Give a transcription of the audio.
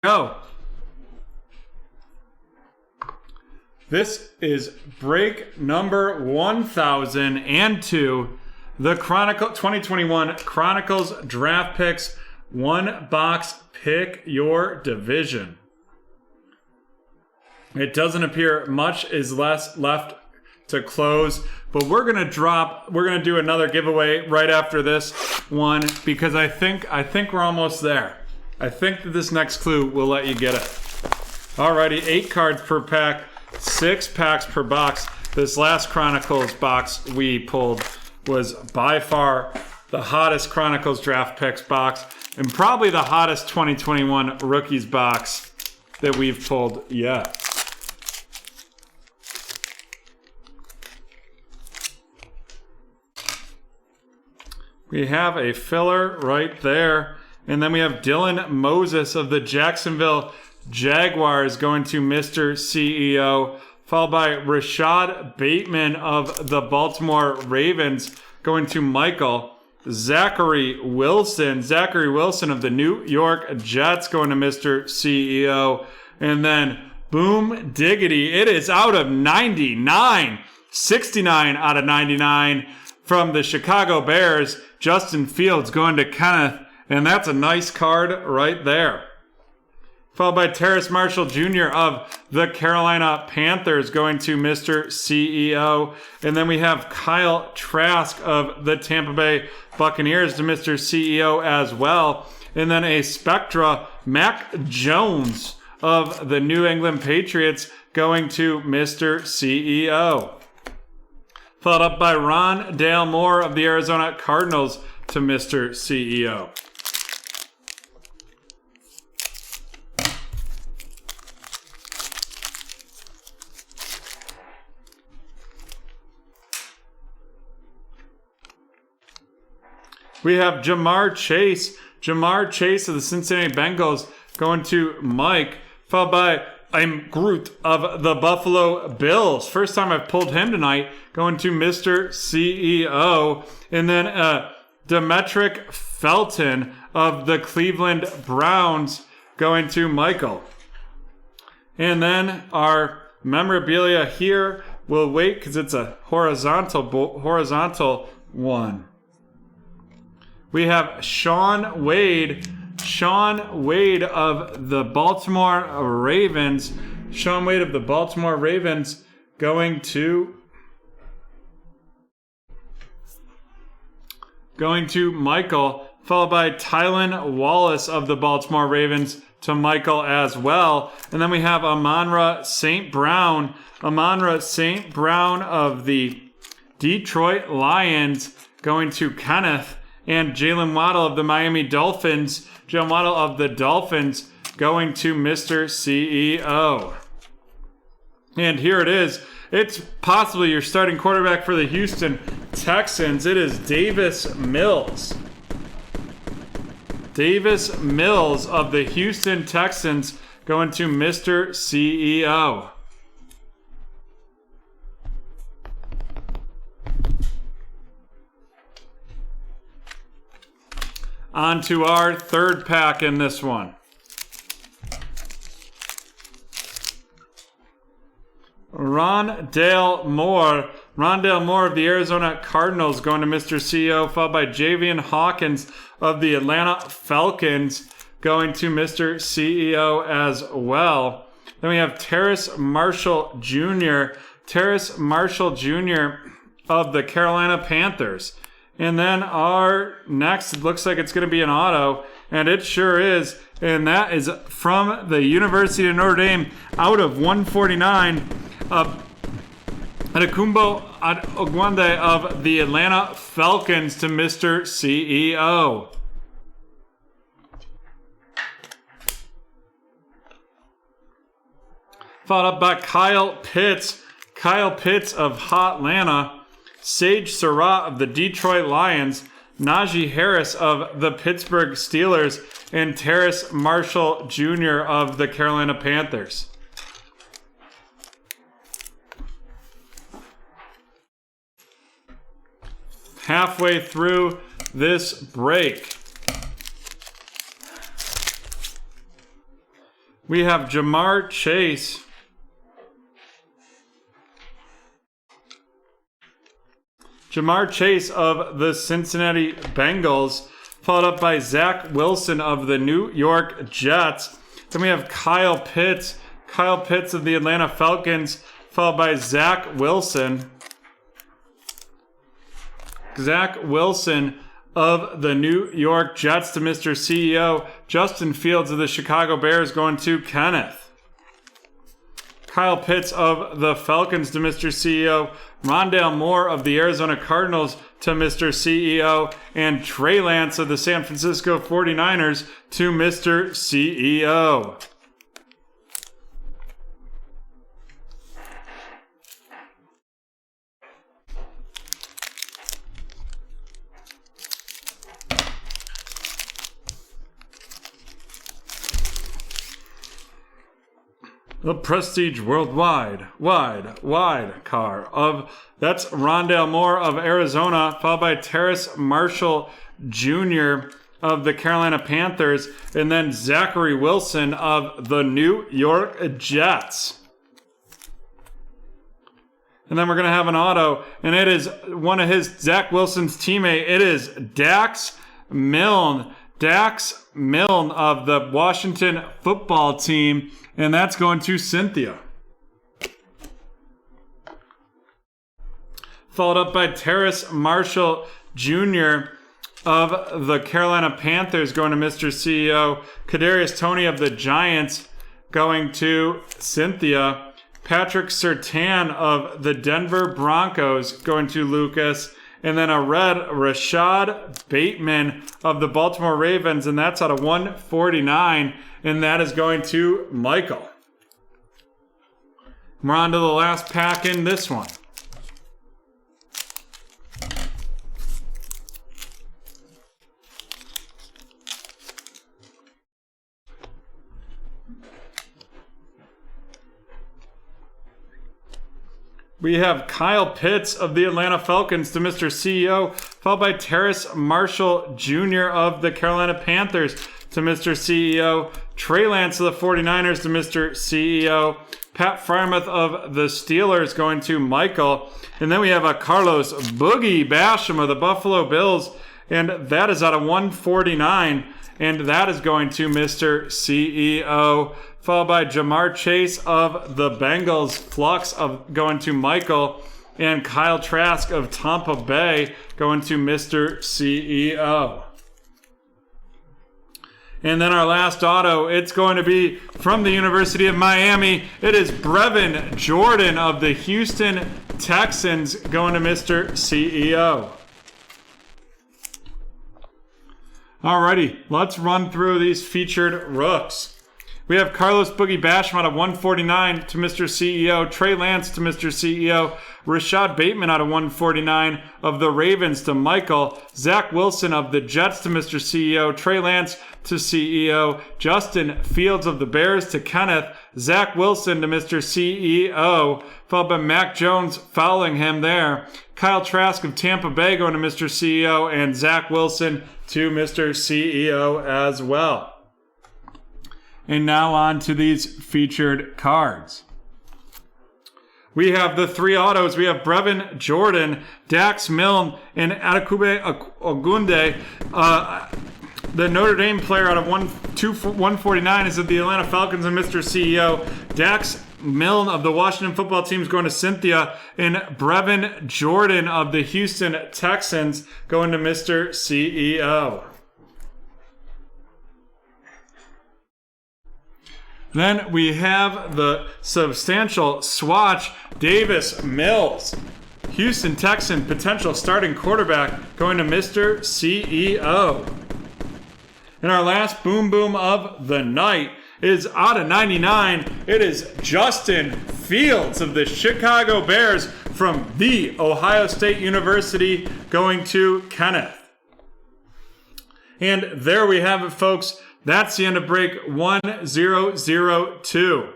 Go. This is break number 1002, the 2021 Chronicles draft picks, one box, pick your division. It doesn't appear much is left to close, but we're gonna do another giveaway right after this one because I think we're almost there. I think that this next clue will let you get it. Alrighty, 8 cards per pack, 6 packs per box. This last Chronicles box we pulled was by far the hottest Chronicles draft picks box and probably the hottest 2021 rookies box that we've pulled yet. We have a filler right there. And then we have Dylan Moses of the Jacksonville Jaguars going to Mr. CEO, followed by Rashad Bateman of the Baltimore Ravens going to Michael. Zachary Wilson of the New York Jets going to Mr. CEO. And then, boom diggity, it is out of 99. 69 out of 99 from the Chicago Bears. Justin Fields going to Kenneth. And that's a nice card right there. Followed by Terrace Marshall Jr. of the Carolina Panthers going to Mr. CEO. And then we have Kyle Trask of the Tampa Bay Buccaneers to Mr. CEO as well. And then a Spectra Mac Jones of the New England Patriots going to Mr. CEO. Followed up by Ron Dale Moore of the Arizona Cardinals to Mr. CEO. We have Jamar Chase of the Cincinnati Bengals going to Mike, followed by Groot of the Buffalo Bills. First time I've pulled him tonight, going to Mr. CEO. And then Demetric Felton of the Cleveland Browns going to Michael. And then our memorabilia here, we'll wait because it's a horizontal one. We have Sean Wade of the Baltimore Ravens. Sean Wade of the Baltimore Ravens going to Michael, followed by Tylan Wallace of the Baltimore Ravens to Michael as well. And then we have Amon-Ra St. Brown of the Detroit Lions going to Kenneth. And Jalen Waddle of the Miami Dolphins, going to Mr. CEO. And here it is. It's possibly your starting quarterback for the Houston Texans. It is Davis Mills. Davis Mills of the Houston Texans going to Mr. CEO. On to our third pack in this one. Rondale Moore of the Arizona Cardinals going to Mr. CEO, followed by Javian Hawkins of the Atlanta Falcons going to Mr. CEO as well. Then we have Terrace Marshall Jr. of the Carolina Panthers. And then our next, it looks like it's going to be an auto, and it sure is. And that is from the University of Notre Dame, out of 149, Adekumbo Ogwande of the Atlanta Falcons to Mr. CEO. Followed up by Kyle Pitts of Hotlanta. Sage Surratt of the Detroit Lions, Najee Harris of the Pittsburgh Steelers, and Terrace Marshall Jr. of the Carolina Panthers. Halfway through this break. We have Jamar Chase. Jamar Chase of the Cincinnati Bengals, followed up by Zach Wilson of the New York Jets. Then we have Kyle Pitts. Kyle Pitts of the Atlanta Falcons, followed by Zach Wilson. Zach Wilson of the New York Jets to Mr. CEO. Justin Fields of the Chicago Bears going to Kenneth. Kyle Pitts of the Falcons to Mr. CEO. Rondale Moore of the Arizona Cardinals to Mr. CEO. And Trey Lance of the San Francisco 49ers to Mr. CEO. The Prestige Worldwide, wide car of, that's Rondale Moore of Arizona, followed by Terrace Marshall Jr. of the Carolina Panthers, and then Zachary Wilson of the New York Jets. And then we're going to have an auto, and it is one of Zach Wilson's teammate. It is Dax Milne. Dax Milne of the Washington football team, and that's going to Cynthia. Followed up by Terrace Marshall Jr. of the Carolina Panthers going to Mr. CEO. Kadarius Toney of the Giants going to Cynthia. Patrick Surtain of the Denver Broncos going to Lucas. And then a red Rashad Bateman of the Baltimore Ravens, and that's out of 149, and that is going to Michael. We're on to the last pack in this one. We have Kyle Pitts of the Atlanta Falcons to Mr. CEO, followed by Terrace Marshall Jr. of the Carolina Panthers to Mr. CEO, Trey Lance of the 49ers to Mr. CEO, Pat Freiermuth of the Steelers going to Michael, and then we have a Carlos Boogie Basham of the Buffalo Bills, and that is out of 149, and that is going to Mr. CEO. Followed by Jamar Chase of the Bengals, Flux of going to Michael, and Kyle Trask of Tampa Bay going to Mr. CEO. And then our last auto, it's going to be from the University of Miami. It is Brevin Jordan of the Houston Texans going to Mr. CEO. Alrighty, let's run through these featured rooks. We have Carlos Boogie Basham out of 149 to Mr. CEO. Trey Lance to Mr. CEO. Rashad Bateman out of 149 of the Ravens to Michael. Zach Wilson of the Jets to Mr. CEO. Trey Lance to CEO. Justin Fields of the Bears to Kenneth. Zach Wilson to Mr. CEO. Followed by Mac Jones following him there. Kyle Trask of Tampa Bay going to Mr. CEO. And Zach Wilson to Mr. CEO as well. And now on to these featured cards. We have the three autos. We have Brevin Jordan, Dax Milne, and Adekube Ogunde. The Notre Dame player out of 149 is of the Atlanta Falcons and Mr. CEO. Dax Milne of the Washington football team is going to Cynthia. And Brevin Jordan of the Houston Texans going to Mr. CEO. Then we have the substantial swatch, Davis Mills, Houston Texan potential starting quarterback going to Mr. CEO. And our last boom boom of the night is out of 99. It is Justin Fields of the Chicago Bears from The Ohio State University going to Kenneth. And there we have it, folks. That's the end of break 1002.